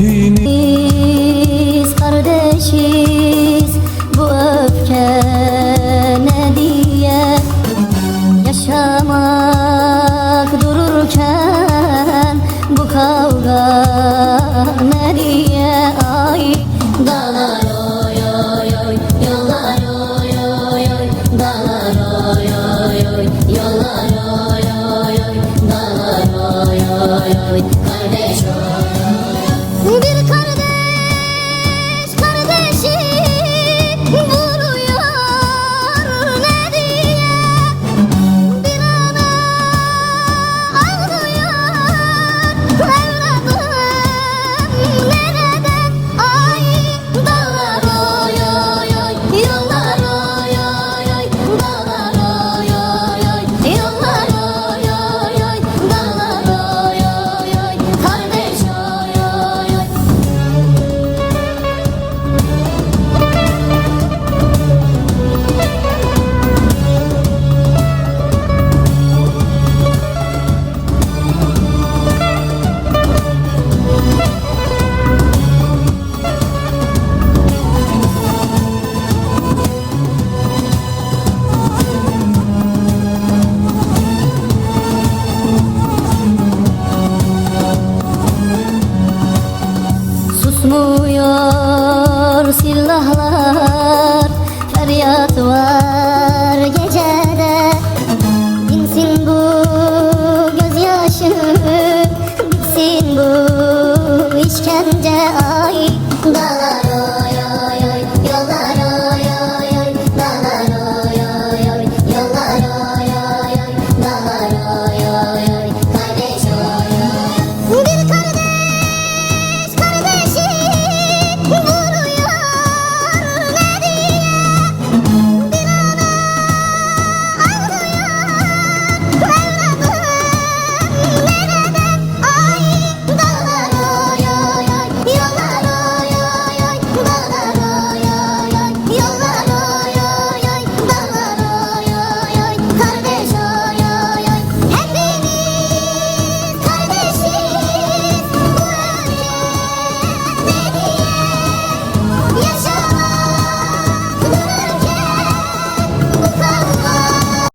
Biz kardeşiz, bu öfke ne diye? Yaşamak dururken bu kavga ne diye? Ay dağlar oy oy oy, yollar oy oy oy, dağlar oy oy oy, yollar oy oy oy, dağlar oy oy oy, kardeş oy oy. Bir kardeş kardeşi vuruyor ne diye? Bir ana ağlıyor evladım nereden? Ay dağlar oy oy oy, yollar oy oy oy, dağlar oy oy oy, yollar oy oy oy, dağlar oy oy oy, kardeş oy oy oy. Susmuyor silahlar, feryat var gecede. Dinsin bu gözyaşı, bitsin bu işkence. Ay dağlar